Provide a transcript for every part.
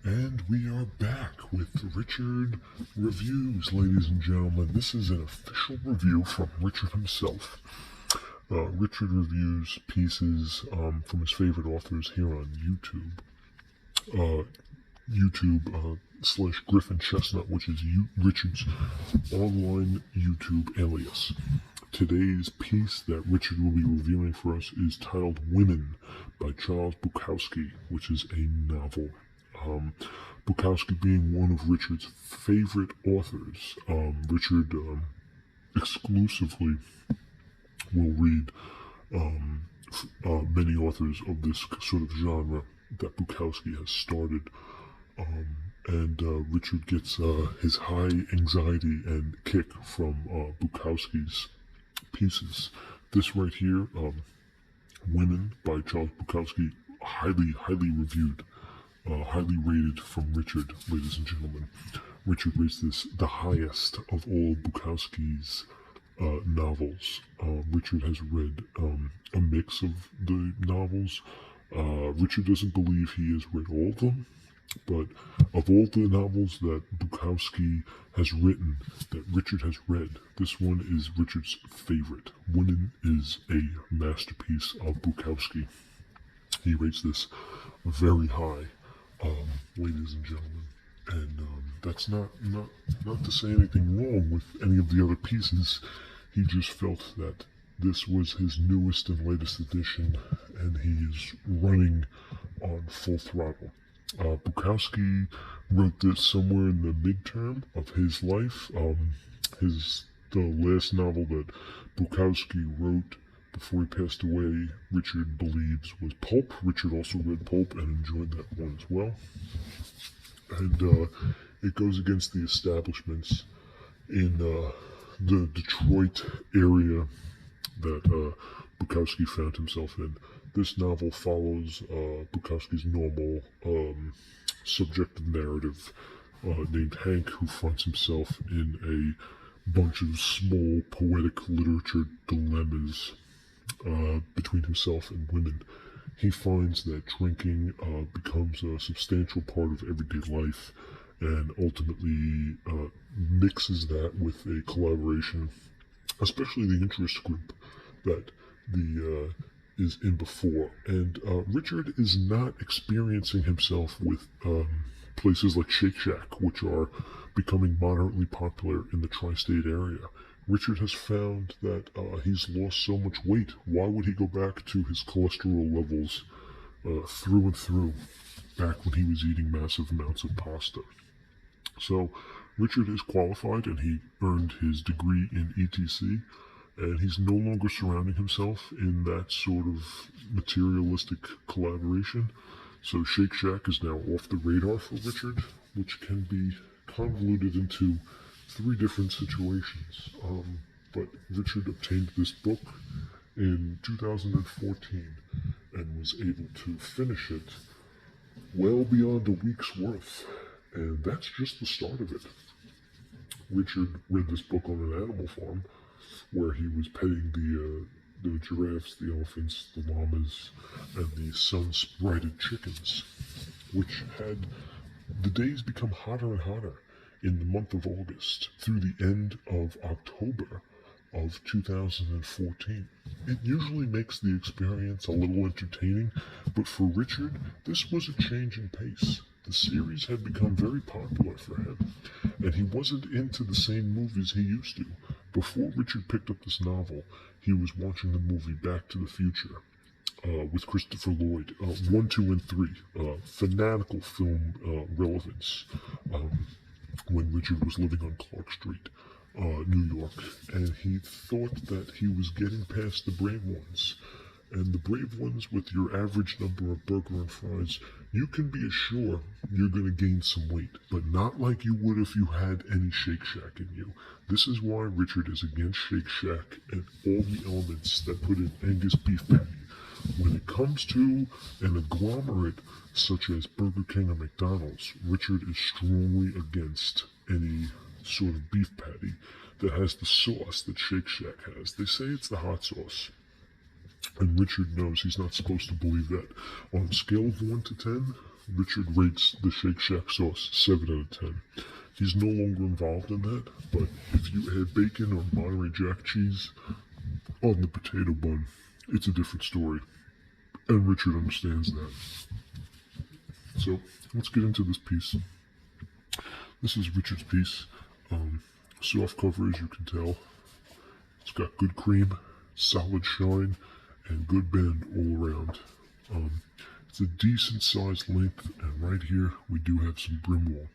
And we are back with Richard Reviews, ladies and gentlemen. This is an official review from Richard himself. Richard reviews pieces from his favorite authors here on YouTube. YouTube / Griffin Chestnut, which is Richard's online YouTube alias. Today's piece that Richard will be reviewing for us is titled Women by Charles Bukowski, which is a novel. Bukowski being one of Richard's favorite authors. Richard exclusively will read many authors of this sort of genre that Bukowski has started. And Richard gets his high anxiety and kick from Bukowski's pieces. This right here, Women by Charles Bukowski, highly reviewed. Highly rated from Richard, ladies and gentlemen. Richard rates this the highest of all Bukowski's novels. Richard has read a mix of the novels. Richard doesn't believe he has read all of them, but of all the novels that Bukowski has written, that Richard has read, this one is Richard's favorite. Women is a masterpiece of Bukowski. He rates this very high. Ladies and gentlemen, and that's not to say anything wrong with any of the other pieces. He just felt that this was his newest and latest edition, and he is running on full throttle. Bukowski wrote this somewhere in the midterm of his life. The last novel that Bukowski wrote before he passed away, Richard believes, was Pulp. Richard also read Pulp and enjoyed that one as well. And it goes against the establishments in the Detroit area that Bukowski found himself in. This novel follows Bukowski's normal subjective narrative named Hank, who finds himself in a bunch of small poetic literature dilemmas between himself and women. He finds that drinking becomes a substantial part of everyday life, and ultimately mixes that with a collaboration, especially the interest group that the is in before. And Richard is not experiencing himself with places like Shake Shack, which are becoming moderately popular in the tri-state area. Richard has found that he's lost so much weight. Why would he go back to his cholesterol levels through and through back when he was eating massive amounts of pasta? So Richard is qualified and he earned his degree in ETC, and he's no longer surrounding himself in that sort of materialistic collaboration. So Shake Shack is now off the radar for Richard, which can be convoluted into three different situations. But Richard obtained this book in 2014 and was able to finish it well beyond a week's worth. And that's just the start of it. Richard read this book on an animal farm where he was petting the giraffes, the elephants, the llamas, and the sun-sprited chickens, which had the days become hotter and hotter in the month of August through the end of October of 2014. It usually makes the experience a little entertaining, but for Richard, this was a change in pace. The series had become very popular for him, and he wasn't into the same movies he used to. Before Richard picked up this novel, he was watching the movie Back to the Future with Christopher Lloyd, 1, 2, and 3, fanatical film relevance. When Richard was living on Clark Street, New York, and he thought that he was getting past the brave ones. And the brave ones, with your average number of burger and fries, you can be assured you're going to gain some weight, but not like you would if you had any Shake Shack in you. This is why Richard is against Shake Shack and all the elements that put in Angus beef patty. When it comes to an agglomerate such as Burger King or McDonald's, Richard is strongly against any sort of beef patty that has the sauce that Shake Shack has. They say it's the hot sauce. And Richard knows he's not supposed to believe that. On a scale of 1 to 10, Richard rates the Shake Shack sauce 7 out of 10. He's no longer involved in that, but if you add bacon or Monterey Jack cheese on the potato bun, it's a different story. And Richard understands that. So let's get into this piece. This is Richard's piece. Soft cover, as you can tell. It's got good cream, solid shine, and good bend all around. It's a decent sized length, and right here we do have some brim wall.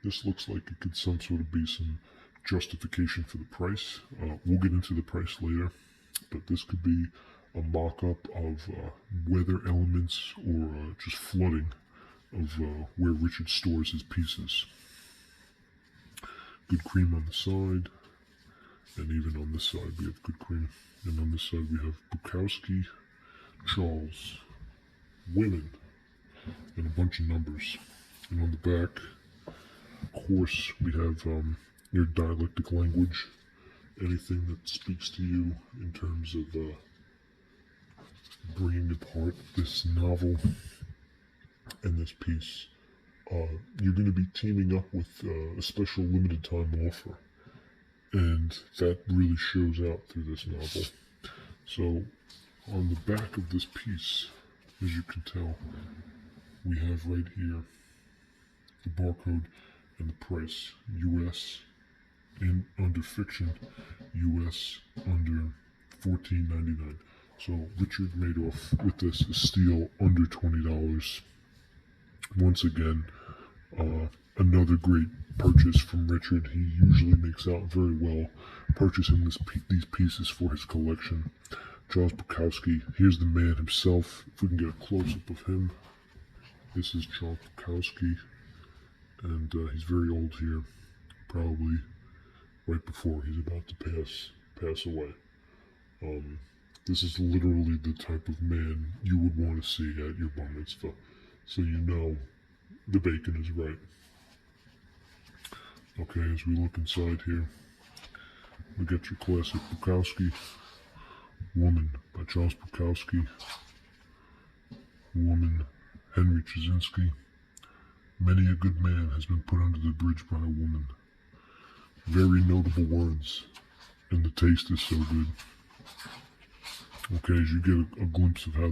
This looks like it could some sort of be some justification for the price. We'll get into the price later, but this could be a mock-up of weather elements or just flooding of where Richard stores his pieces. Good cream on the side, and even on this side we have good cream. And on this side we have Bukowski, Charles, women, and a bunch of numbers. And on the back, of course, we have your dialectic language, anything that speaks to you in terms of bringing apart this novel and this piece. You're going to be teaming up with a special limited time offer, and that really shows out through this novel. So on the back of this piece, as you can tell, we have right here the barcode and the price. US and under fiction, US under $14.99. So Richard made off with this a steal under $20. Once again, another great purchase from Richard. He usually makes out very well purchasing these pieces for his collection. Charles Bukowski, here's the man himself. If we can get a close-up of him. This is Charles Bukowski, and he's very old here, probably right before he's about to pass away. This is literally the type of man you would want to see at your bar mitzvah, so you know the bacon is right. Okay, as we look inside here, we get your classic Bukowski. Woman by Charles Bukowski. Woman, Henry Trzynski. Many a good man has been put under the bridge by a woman. Very notable words, and the taste is so good. Okay, as you get a glimpse of how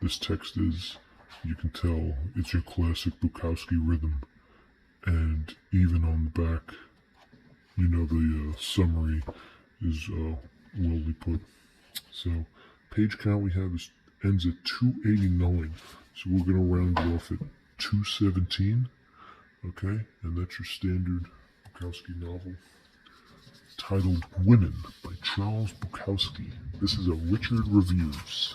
this text is, you can tell it's your classic Bukowski rhythm. And even on the back, you know the summary is wellly put. So, page count we have ends at 289. So we're going to round it off at 217. Okay, and that's your standard Bukowski novel titled Women by Charles Bukowski. This is a Richard Reviews.